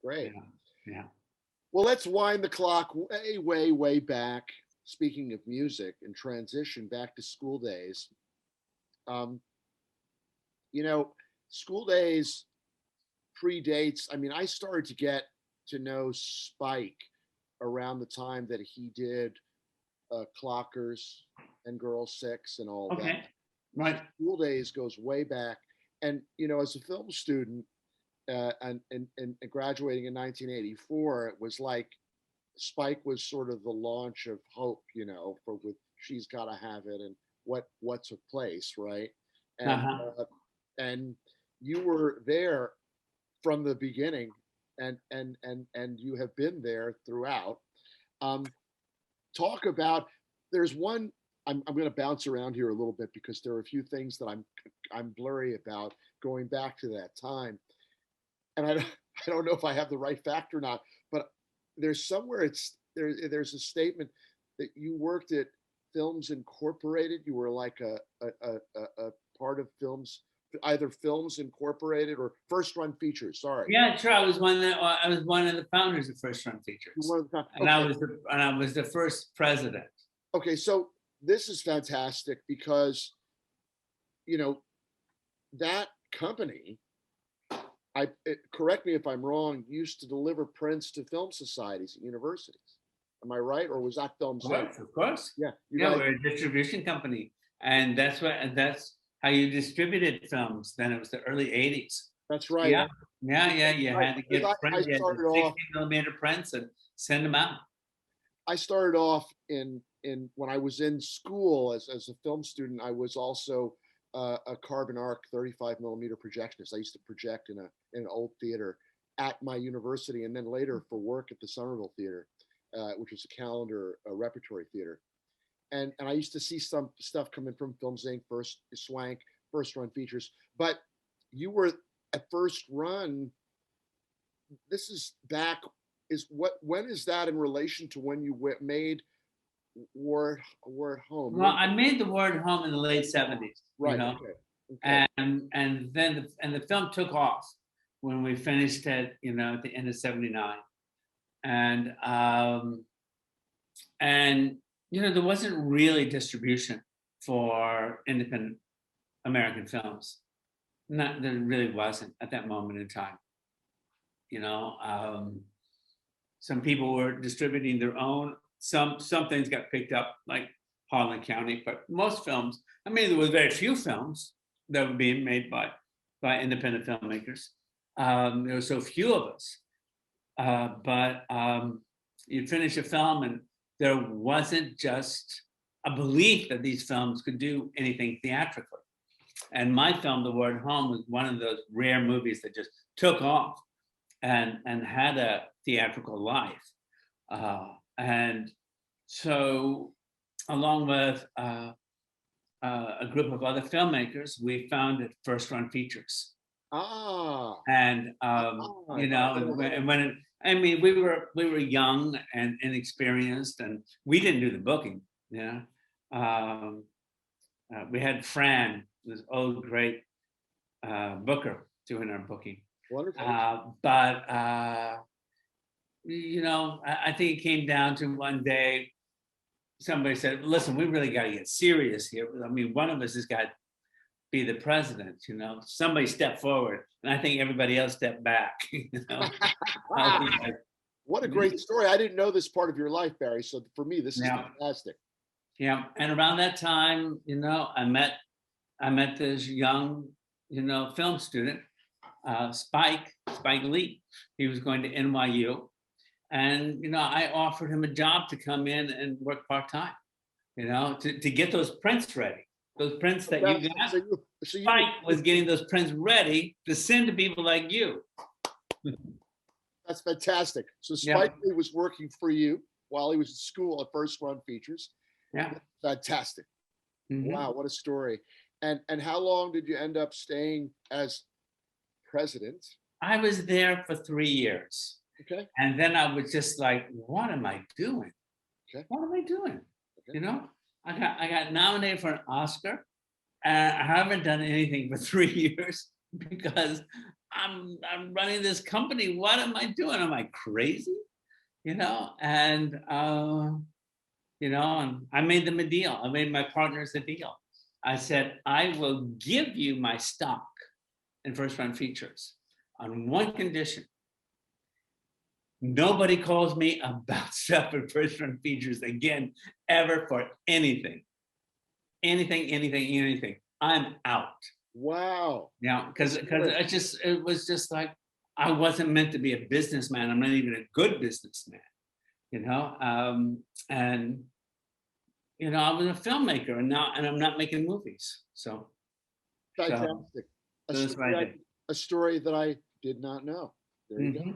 Great. Yeah. Well, let's wind the clock way, way, way back. Speaking of music and transition back to school days, um, you know, school days predates. I mean, I started to get to know Spike around the time that he did Clockers and Girl Six and all that. Okay. Right. School days goes way back, and as a film student and graduating in 1984, it was like Spike was sort of the launch of hope, for with She's Gotta Have It and what took place, right? And Uh-huh. and you were there from the beginning, and you have been there throughout. Um, Talk about. There's one. I'm going to bounce around here a little bit because there are a few things that I'm blurry about going back to that time, and I don't know if I have the right fact or not, but there's somewhere there's a statement that you worked at Films Incorporated. You were like a part of Films, either Films Incorporated or First Run Features. Sorry. Yeah, sure. I was one of the founders of First Run Features, Okay. and I was the first president. Okay, so this is fantastic because that company, correct me if I'm wrong, used to deliver prints to film societies at universities. Am I right, or was that Films? Of course. Yeah, we're a distribution company, and that's how you distributed films. Then it was the early '80s. That's right. Yeah. You had to get prints. You had 60mm prints and send them out. I started off in when I was in school as a film student. I was also a carbon arc 35mm projectionist. I used to project in an old theater at my university, and then later for work at the Somerville Theater, which was a calendar repertory theater. And I used to see some stuff coming from Films Inc., First Run Features. But you were at First Run. This is back. When is that in relation to when you made Word Home? Well, I made the Word Home in the late '70s. Right. Okay. And then the film took off when we finished it, at the end of '79. And there wasn't really distribution for independent American films. There really wasn't at that moment in time. Some people were distributing their own. Some things got picked up, like Harlan County, but most films. I mean, there was very few films that were being made by independent filmmakers. There were so few of us. But you'd finish a film, and there wasn't just a belief that these films could do anything theatrically. And my film, The Word Home, was one of those rare movies that just took off and had a theatrical life. And so, along with a group of other filmakers, we founded First Run Features. And we were young and inexperienced, and we didn't do the booking. We had Fran, this old great booker, doing our booking. Wonderful. I think it came down to one day, somebody said, "Listen, we really got to get serious here. I mean, one of us has got to be the president." Somebody stepped forward, and I think everybody else stepped back. What a great story! I didn't know this part of your life, Barry. So for me, this is fantastic. Yeah, and around that time, I met this young, film student, Spike Lee. He was going to NYU, and I offered him a job to come in and work part-time, to get those prints ready. Those prints that you got. Spike was getting those prints ready to send to people like you. That's fantastic. So Spike Lee was working for you while he was at school at First Run Features. Yeah. Fantastic. Mm-hmm. Wow, what a story. And how long did you end up staying as president? I was there for 3 years. Okay. And then I was just like, what am I doing? Okay. What am I doing? Okay. I got nominated for an Oscar, and I haven't done anything for 3 years because I'm running this company. What am I doing? Am I crazy? You know, and and I made them a deal. I made my partners a deal. I said, I will give you my stock in First Run Features on one condition. Nobody calls me about stuff in First Run Features again, ever, for anything. Anything. I'm out. Wow. Yeah, because it was just like, I wasn't meant to be a businessman. I'm not even a good businessman, and I was a filmmaker, and I'm not making movies. So Fantastic. that's what I did. A story that I did not know. There you go.